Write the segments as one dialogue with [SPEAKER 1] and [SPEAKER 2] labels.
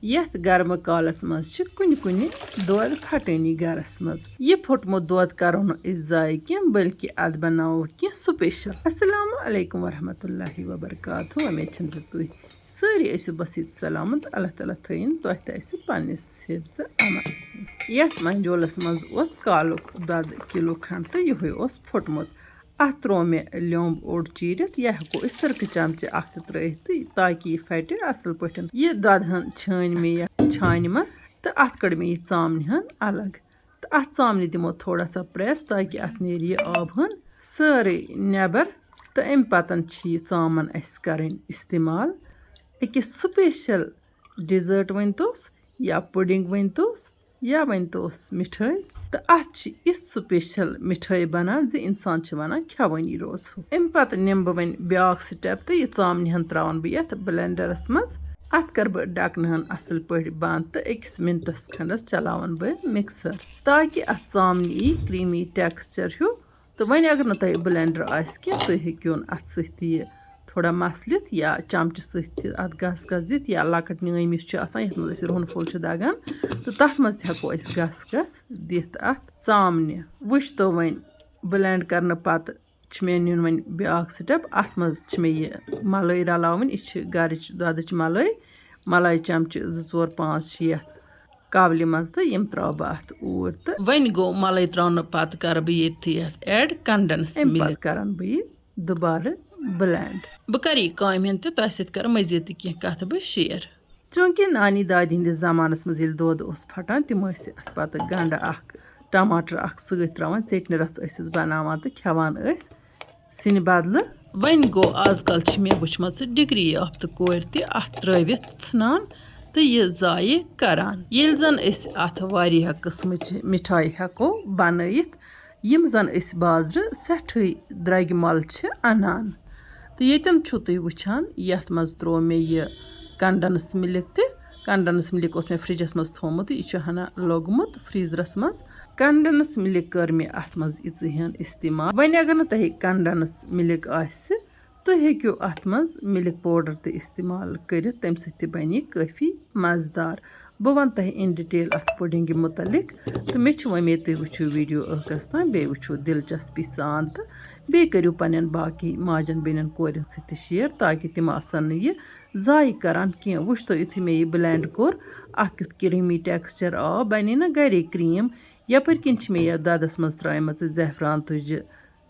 [SPEAKER 1] यथ गर्म कालस मज कुन कुन दूध फटनी गरस मज यह फुटमुत दूध करो न जाय कह बल्कि अद बनाओ कह स्पेशल। अस्सलामु अलैकुम वरहमतुल्लाहि वबरकातुहू। उम्मीद छन तुम सारी ऐसो बसित सलामत। अल्लाह ताला थयन तुह तह पन्निस हिफ्ज़ अमानस मज। यथ मंजोलस मज ओस कालुक दद किलो खंड तो यह फुटमुत। अत त्रो मे लोंब ओड चीरित यह हेको सिरक चमचे अख त्रित ताकि यह फटे असल पठन। यह दद हन छान मे छान मज तो अत कड़ मे यह चामन हन अलग तो अत चामन दिमो थोड़ा सा प्रेस ताकि अत नेर यह आब हन सारे नेबर तो अम पतन यह चामन अस करन इस्तेमाल अकिस स्पेशल डिजर्ट वन तोस या पुडिंग वन तोस या वन तोस मिठाई तो अत स्पेशल मिठाई बनान जो इंसान वनान खवनी रोज हो। अम पत निम बह वन ब्या स्टेप तो यह चामन हन त्रावन बह ये ब्लेंडरस मज अत कर बह डकन हन असल पे बंद तो 1 मिनटस खंडस चलावन बह मिक्सर ताकि अत चामन यी क्रीमी टेक्सचर हो। तो वन अगर न तुह ब्लेंडर आस कह तुम हेकोन अत सह थोड़ा मसलित या चमच सत अत गस गस दित या लकट नीम यथ मज रोहन फुल दगान तो तथ मज हेको गस गस दित अत चामन वुच तो वन ब्लेंड करने पत मे नुन वन ब्या स्टेप अत मज मे यह मलाई रलावन यह गरच दुदच मलाई चमच 2 4 5 6 कावल मज तो यम त्रा बह अत ऊर तो वन गो मलाई त्राने पत कर बह ये एड कंडेंस मिल्क कर बह दोबारा ब्लेंड बह कर कम तो तह सत कर मजीद कह कथ बह शेयर। चूंकि नानी दादी हंदिस जमानस मज दूध फटान तिम अत पत गंड अख टमाटर अख सत त्रावान चटनी रच बनावान तो खेवान सिन बदल। वन गो आजकल मे वुचम डिग्री याफ्त कोर तथ त्रवित ठान तो यह जाय करान ये जन अत वारिया किस्मच मिठाई हेको बनयित यम जन बाजार सठी द्रग मल अनान तो यतन तुम वुचान यथ मज त्रो मे यह कंडेंस मिल्क कंडेंस मिल्क मे फ्रिजस मज थोमुत यह हना लोगमुत फ्रीजरस मज कंडेंस मिल्क कर मे अत मज इहन इस्तेमाल। वन अगर न तुह कंडेंस मिल्क आसि तुम हेको अत मज मिल्क पाउडर तो इस्तेमाल कर तम सत बन काफ़ी मज़ेदार। बह वन तुह इन डिटेल अत पुडिंग मुतलिक तो मे उम्मीद तुम वुचो वीडियो आखिरस तान बे वुचो दिलचस्पी सान तो बे करू पन्न बाकी माजन बेनन कोरन सत शेयर ताकि तिम आसन यह जाय करान कह। वुच तो युथ मे यह ब्लेंड कोर अत कुथ क्रीमी टेक्सचर आव बने ना घरे क्रीम यपर किन मे यह ददस मज त्राम ज़ैफ़रान तुज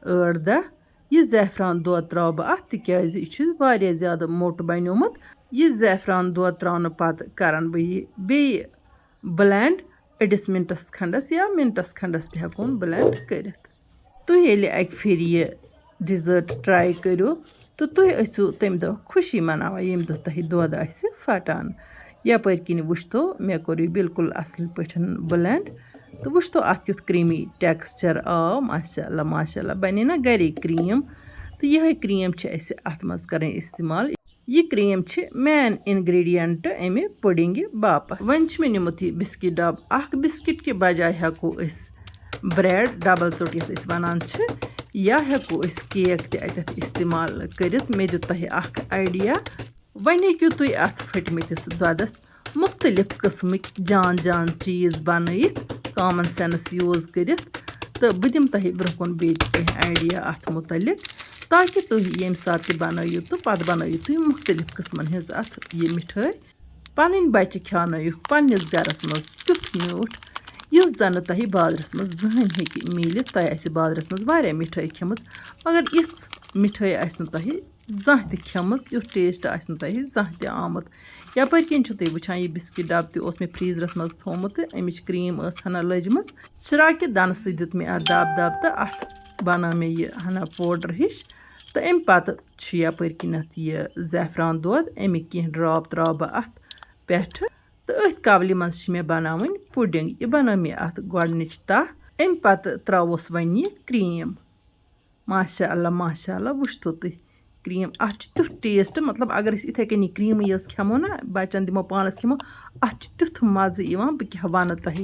[SPEAKER 1] 8-10 यह ज़ैफ़रान दूध त्राव बह अत तिकाज यह वारिया ज़्यादा मोट बनोमुत। यह ज़ैफ़रान दूध त्रावन पत करन बह यह बे ब्लेंड 1 मिनटस खंडस या मिनटस खंडस हेकोन ब्लेंड कर। तुम ये अक फिर यह डिजर्ट ट्राई करो तो तुम असो तम दह खुशी मनावान यम दह तुह दूध आसि फटान यपर किन वुच तो मे कोर बिल्कुल असल पे ब्लेंड तो वुच तो अत युथ क्रीमी टेक्सचर आव माशाअल्लाह माशाअल्लाह बने ना घरे क्रीम तो यह क्रीम अत मज कर इस्तेमाल। यह क्रीम मेन इनग्रेडिएंट अमे पुडिंग बापत। वन मे निमुत यह बिस्किट डब अख बिस्किट के बजाय हेको ब्रेड डबल चोट यथ वनान या हेको केक तत इस्तेमाल कर। मे दित तुह अख आइडिया वन हेकु तुम अत फटमतिस दुदस मुख्तलिफ किस्मक जान जान चीज़ बनयित कॉमन सेंस यूज कर तो बह दिम तुह ब्रोह बे कह आइडिया अत मुतलिक ताकि तुम ये सात बनयु तो पत बनयु तुम मुख्तलिफ किस्मन हज अत यह मिठाई पन्न बच्चे खेनयु पन्निस गरस मज तुथ म्यूठ युस जन तुह बाजारस मज जहन हेकि मिलित। तुह बाजारस मज वारिया मिठाई खेमज मगर इस मिठाई आसि तुह जहाँ त खेमज युथ टेस्ट आसि तुह जहाँ त आमुत। यपर किन तुम वुचान यह बिस्किट डब तो मे फ्रीजरस मज थोमुत अमिच क्रीम हना लजमस चराके दन सत दित मे अत दब दब तो अत बना मे यह हना पाउडर हिश तो अम पत यपर किनत यह ज़ैफ़रान दूध अमिक कह ड्राप त्राव बह अत पे तो अथ कावल मज मे बनावन पुडिंग यह बना मे अत गोडनिच तह अम पत त्रावोस वन यह क्रीम माशाअल्लाह माशाअल्लाह वुच तो तुम क्रीम अत तुथ टेस्ट मतलब अगर इथे कनी क्रीम यस खेमो ना बच्चन दिमो पानस खेमो अत तुथ मज़ यवान बह क्या वन तुह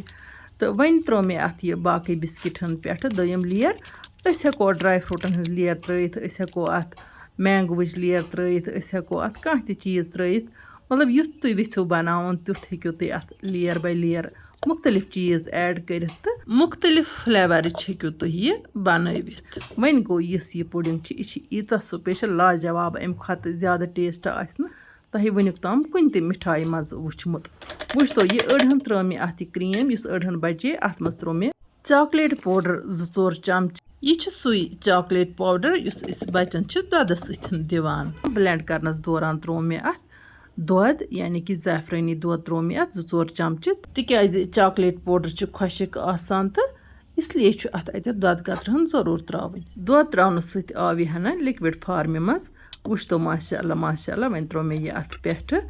[SPEAKER 1] तो वन त्रो मे अत यह बाकी बिस्किटन पे दोयम लेयर हेको ड्राई फ्रूटन हज लेयर त्रयित हेको अत मैंगोवच लेयर त्रयित हेको अत कह चीज़ त्रयित مطلب یُتھ تُہۍ یژھِو بَناوُن تیُتھ ہیٚکِو تُہۍ اَتھ لییر باے لییر مُختٔلِف چیٖز ایڈ کٔرِتھ تہٕ مُختٔلِف فلیورٕچ ہیٚکِو تُہۍ یہِ بَنٲوِتھ. وۄنۍ گوٚو یُس یہِ پُڈِنٛگ چھِ یہِ چھِ ییٖژاہ سُپیشَل لاجواب اَمہِ کھۄتہٕ زیادٕ ٹیسٹ آسہِ نہٕ تۄہہِ وٕنیُک تام کُنہِ تہِ مِٹھایہِ منٛز وٕچھمُت. وٕچھتو یہِ أڑہن ترٛٲو مےٚ اَتھ یہِ کرٛیٖم یُس أڑہن بَچے اَتھ منٛز ترٛوو مےٚ چاکلیٹ پوڈر 2-4 چمچہٕ. یہِ چھُ سُے چاکلیٹ پاوڈر یُس أسۍ بَچن چھِ دۄدَس سۭتۍ دِوان. بلینڈ کرنَس دوران ترٛوو مےٚ اَتھ دۄد یعنی کہِ زعفرٲنی دۄد ترٛوو مےٚ اَتھ 2-4 چمچہٕ تِکیازِ چاکلیٹ پوڈر چھُ خۄشِک آسان تہٕ اِسلیے چھُ اَتھ اَتٮ۪تھ دۄدٕ قطرٕ ہن ضروٗر ترٛاوٕنۍ. دۄد ترٛاونہٕ سۭتۍ آو یہِ ہنا لِکوِڈ فارمہِ منٛز. وٕچھتو ماشاء اللہ وۄنۍ ترٛوو مےٚ یہِ اَتھ پٮ۪ٹھٕ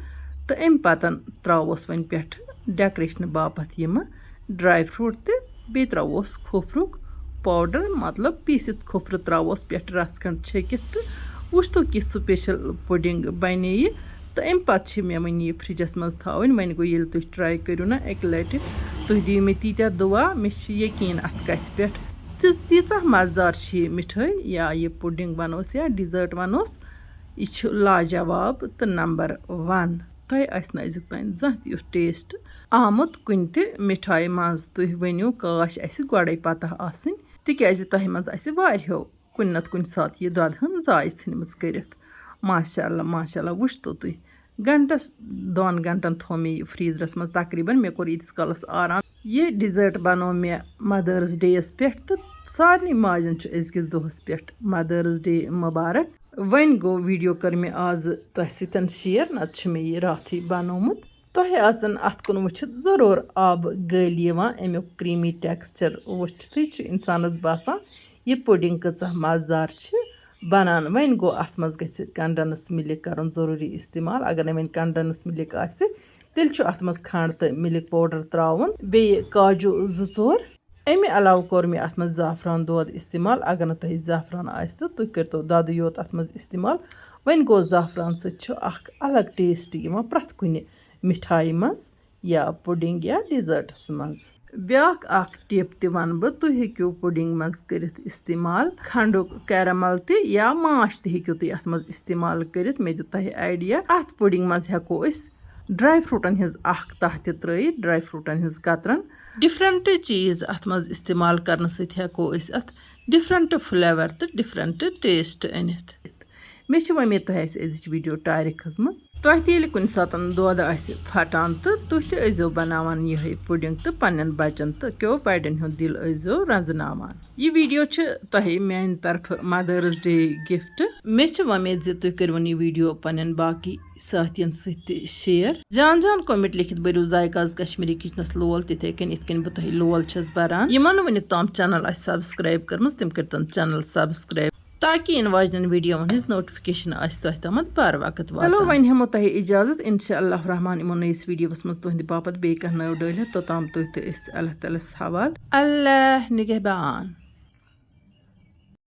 [SPEAKER 1] تہٕ اَمہِ پَتہٕ ترٛاووس وۄنۍ پٮ۪ٹھٕ ڈٮ۪کریشنہٕ باپتھ یِمہٕ ڈراے فرٛوٗٹ تہٕ بیٚیہِ ترٛاووس کھوٗپرُک پاوڈر مطلب پیٖسِتھ کھوٗپرٕ ترٛاووس پٮ۪ٹھٕ رَس کھنٛڈ چھٔکِتھ تہٕ وٕچھتو کہِ سُپیشَل پُڈِنٛگ بَنے یہِ تہٕ اَمہِ پَتہٕ چھِ مےٚ وۄنۍ یہِ فرٛجَس منٛز تھاوٕنۍ. وۄنۍ گوٚو ییٚلہِ تُہۍ ٹرٛاے کٔرِو نا اَکہِ لَٹہِ تُہۍ دِیِو مےٚ تیٖتیٛاہ دُعا مےٚ چھِ یقیٖن اَتھ کَتھِ پٮ۪ٹھ تہٕ تیٖژاہ مَزٕدار چھِ یہِ مِٹھٲے یا یہِ پُڈِنٛگ وَنوس یا ڈِزٲٹ وَنوس یہِ چھُ لاجواب تہٕ نمبر 1. تۄہہِ آسہِ نہٕ أزیُک تام زانٛہہ تہِ یُتھ ٹیسٹ آمُت کُنہِ تہِ مِٹھایہِ منٛز. تُہۍ ؤنِو کاش اَسہِ گۄڈَے پَتہ آسٕنۍ تِکیٛازِ تۄہہِ منٛز آسہِ واریاہو کُنہِ نَتہٕ کُنہِ ساتہٕ یہِ دۄدٕ ہن ضایع ژھٕنمٕژ کٔرِتھ. ماشاء اللہ وٕچھتو تُہۍ گنٛٹَس 2 گنٛٹَن تھوٚو مےٚ یہِ فریٖزرَس منٛز تقریٖباً مےٚ کوٚر ییٖتِس کالَس آرام. یہِ ڈِزٲٹ بَنوو مےٚ مَدٲرٕز ڈے یَس پٮ۪ٹھ تہٕ سارنٕے ماجٮ۪ن چھُ أزکِس دۄہَس پٮ۪ٹھ مَدٲرٕز ڈے مُبارک. وۄنۍ گوٚو ویٖڈیو کٔر مےٚ آزٕ تۄہہِ سۭتۍ شِیر نَتہٕ چھُ مےٚ یہِ راتھٕے بَنومُت. تۄہہِ آسَن اَتھ کُن وٕچھِتھ ضروٗر آبہٕ گٔلۍ یِوان. اَمیُک کرٛیٖمی ٹٮ۪کسچَر وٕچھتھٕے چھُ اِنسانَس باسان یہِ پُڈِنٛگ کۭژاہ مَزٕدار چھِ بَنان. وۄنۍ گوٚو اَتھ منٛز گژھِ کَنڈَنٕس مِلِک کَرُن ضروٗری اِستعمال. اگر نہٕ وۄنۍ کَنڈَنٕس مِلِک آسہِ تیٚلہِ چھُ اَتھ منٛز کھنٛڈ تہٕ مِلِک پاوڈَر ترٛاوُن بیٚیہِ کاجوٗ 2-4. اَمہِ علاوٕ کوٚر مےٚ اَتھ منٛز زعفران دۄد اِستعمال. اگر نہٕ تۄہہِ زعفران آسہِ تہٕ تُہۍ کٔرۍتو دۄدٕے یوت اَتھ منٛز اِستعمال. وۄنۍ گوٚو زعفران سۭتۍ چھُ اَکھ الگ ٹیسٹ یِوان پرٛٮ۪تھ کُنہِ مِٹھایہِ منٛز یا پُڈِنٛگ یا ڈِزٲٹَس منٛز. بیٛاکھ اَکھ ٹِپ تہِ وَنہٕ بہٕ تُہۍ ہیٚکِو پُڈِنٛگ منٛز کٔرِتھ اِستعمال کھنٛڈُک کیرَمَل تہِ یا ماچھ تہِ ہیٚکِو تُہۍ اَتھ منٛز اِستعمال کٔرِتھ. مےٚ دیُت تۄہہِ آیڈیا. اَتھ پُڈِنٛگ منٛز ہٮ۪کو أسۍ ڈرٛاے فرٛوٗٹَن ہِنٛز اَکھ تَہہ تہِ ترٛٲیِتھ ڈرٛاے فرٛوٗٹَن ہِنٛز کترَن. ڈِفرَنٛٹ چیٖز اَتھ منٛز اِستعمال کَرنہٕ سۭتۍ ہٮ۪کو أسۍ اَتھ ڈِفرَنٛٹ فٕلیوَر تہٕ ڈِفرَنٛٹ ٹیسٹ أنِتھ. مےٚ چھِ وۄمید تۄہہِ آسہِ أزِچ ویٖڈیو ٹارِ کھٔژمٕژ. تۄہہِ تہِ ییٚلہِ کُنہِ ساتہٕ دۄد آسہِ پھٹان تہٕ تُہۍ تہِ ٲسۍزیو بَناوان یِہوٚے پُڈِنٛگ تہٕ پنٛنٮ۪ن بَچَن تہٕ کیو بَڑٮ۪ن ہُنٛد دِل ٲسۍزیو رَنٛزناوان. یہِ ویٖڈیو چھِ تۄہہِ میٛانہِ طرفہٕ مَدٲرٕز ڈے گِفٹ. مےٚ چھِ وۄمید زِ تُہۍ کٔرۍوُن یہِ ویٖڈیو پنٛنٮ۪ن باقٕے ساتھیَن سۭتۍ تہِ شِیر. جان کومٮ۪نٛٹ لیکھِتھ بٔرِو ذایقاز کشمیٖری کِچنَس لول تِتھَے کٔنۍ یِتھ کٔنۍ بہٕ تۄہہِ لول چھَس بَران. یِمَن نہٕ وٕنیُک تام چَنَل آسہِ سبسکرایب کٔرمٕژ تِم کٔرۍتَن چَنَل سبسکرایب تاکہِ یِنہٕ واجنٮ۪ن ویٖڈیووَن ہِنٛز نوٹِفِکیشن آسہِ تۄہہِ تامَتھ بَر وقت واتان. چلو وۄنۍ ہٮ۪مو تۄہہِ اِجازت. اِنشاء اللہ رحمان یِمو نٔیِس ویٖڈیوَس منٛز تُہٕنٛدِ باپتھ بیٚیہِ کانٛہہ نٔو ڈٲلِتھ توٚتام تُہۍ تہٕ أسۍ اللہ تعالیٰ ہَس حوالہٕ. اللہ نِگہبان.